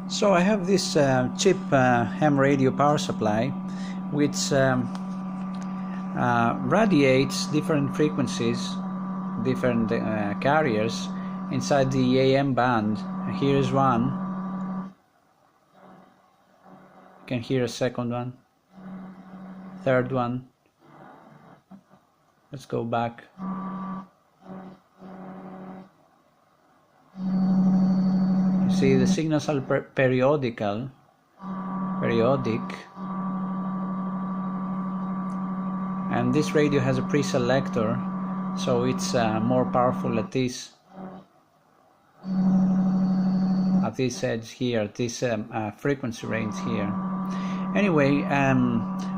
So I have this cheap ham radio power supply which radiates different frequencies, different carriers inside the AM band. Here is one. You can hear a second one, third one. Let's go back. You see the signals are periodic, and this radio has a pre-selector, so it's more powerful at this edge here, at this frequency range here. Anyway,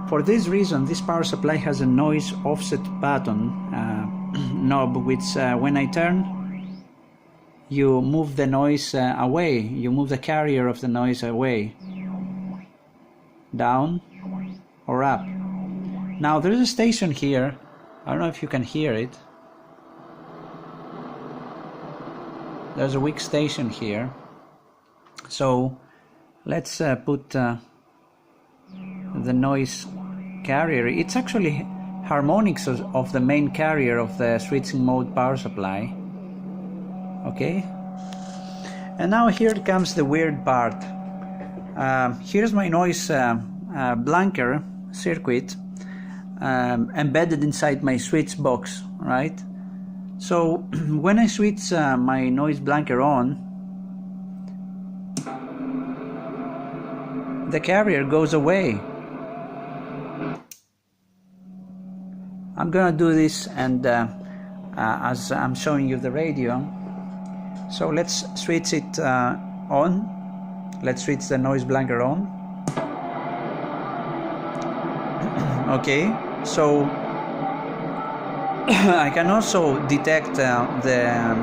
for this reason, this power supply has a noise offset button knob, which when I turn, you move the noise away, you move the carrier of the noise away, down or up. Now there is a station here, I don't know if you can hear it. There's a weak station here, so let's put the noise carrier. It's actually harmonics of the main carrier of the switching mode power supply. Okay, and now here comes the weird part. Here's my noise blanker circuit embedded inside my switch box, right? So when I switch my noise blanker on, the carrier goes away. I'm gonna do this, and as I'm showing you the radio, so let's switch it on. Let's switch the noise blanker on. Okay, so I can also detect the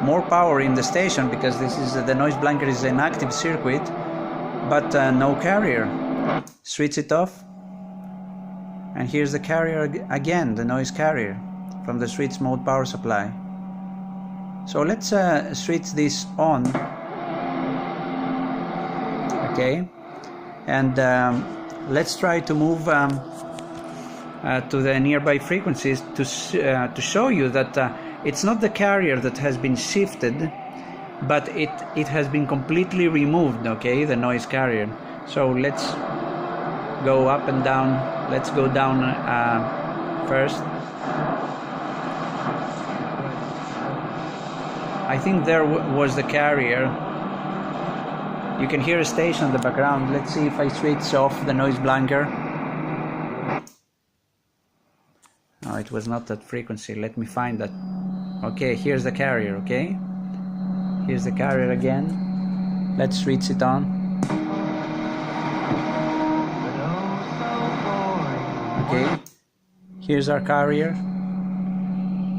more power in the station, because this is the noise blanker is an active circuit, but no carrier. Switch it off, and here's the carrier again, the noise carrier from the switch mode power supply. So let's switch this on. Okay, and let's try to move to the nearby frequencies to show you that it's not the carrier that has been shifted, but it has been completely removed. Okay, the noise carrier. So let's go up and down. Let's go down first. I think there was the carrier. You can hear a station in the background. Let's see if I switch off the noise blanker. No, it was not that frequency. Let me find that. Okay, here's the carrier. Okay, here's the carrier again. Let's switch it on. Okay, here's our carrier.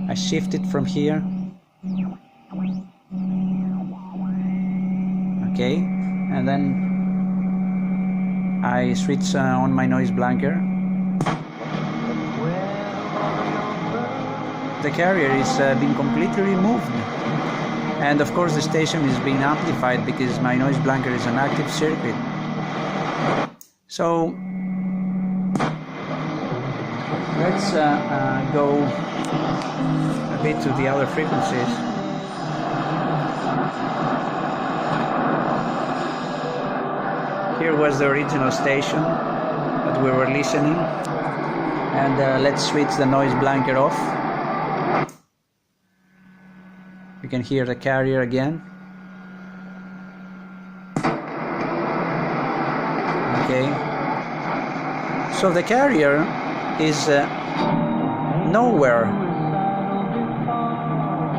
I shift it from here. Okay, and then I switch on my noise blanker. The carrier is being completely removed, and of course the station is being amplified because my noise blanker is an active circuit. So let's go a bit to the other frequencies. Here was the original station that we were listening, and let's switch the noise blanker off. You can hear the carrier again. Okay, so the carrier is nowhere,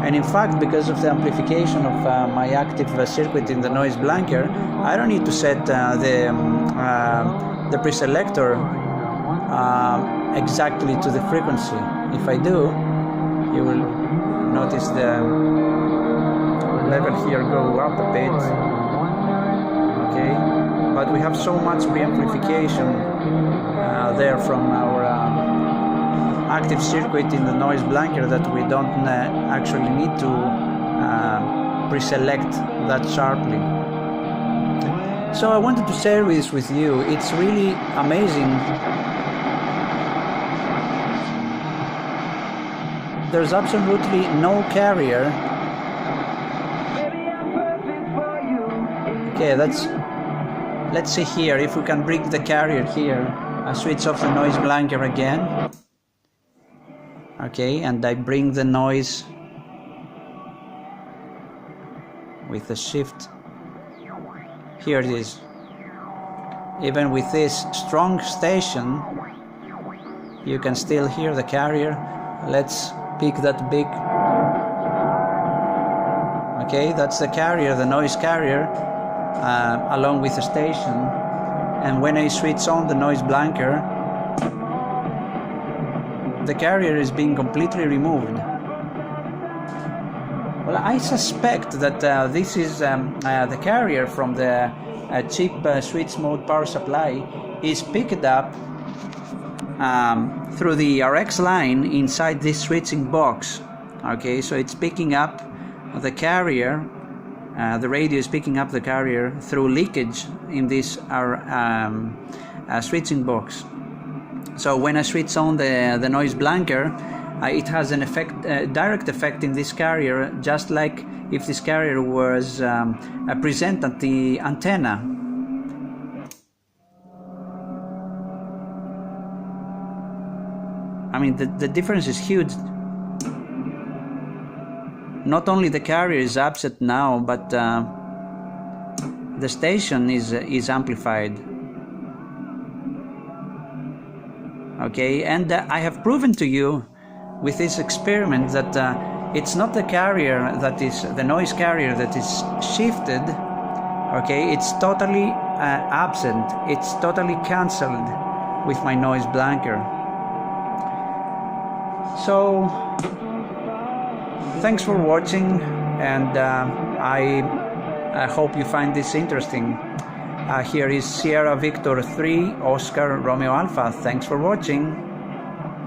and in fact, because of the amplification of my active circuit in the noise blanker, I don't need to set the preselector exactly to the frequency. If I do, you will notice the level here go up a bit. Okay, but we have so much preamplification there from our active circuit in the noise blanker that we don't actually need to pre-select that sharply. So I wanted to share this with you. It's really amazing. There's absolutely no carrier. Okay, let's see here if we can bring the carrier here. I switch off the noise blanker again. Okay, and I bring the noise with the shift. Here it is. Even with this strong station, you can still hear the carrier. Let's pick that big. Okay, that's the carrier, the noise carrier, along with the station. And when I switch on the noise blanker, the carrier is being completely removed. Well, I suspect that this is the carrier from the cheap switch mode power supply is picked up through the RX line inside this switching box. Okay, so it's picking up the carrier, the radio is picking up the carrier through leakage in this switching box. So when I switch on the noise blanker, it has an effect, direct effect in this carrier, just like if this carrier was present at the antenna. I mean, the difference is huge. Not only the carrier is upset now, but the station is amplified. Okay, and I have proven to you with this experiment that it's not the carrier that is the noise carrier that is shifted. Okay, it's totally absent. It's totally cancelled with my noise blanker. So thanks for watching, and I hope you find this interesting. Here is Sierra Victor 3 Oscar Romeo Alpha. Thanks for watching.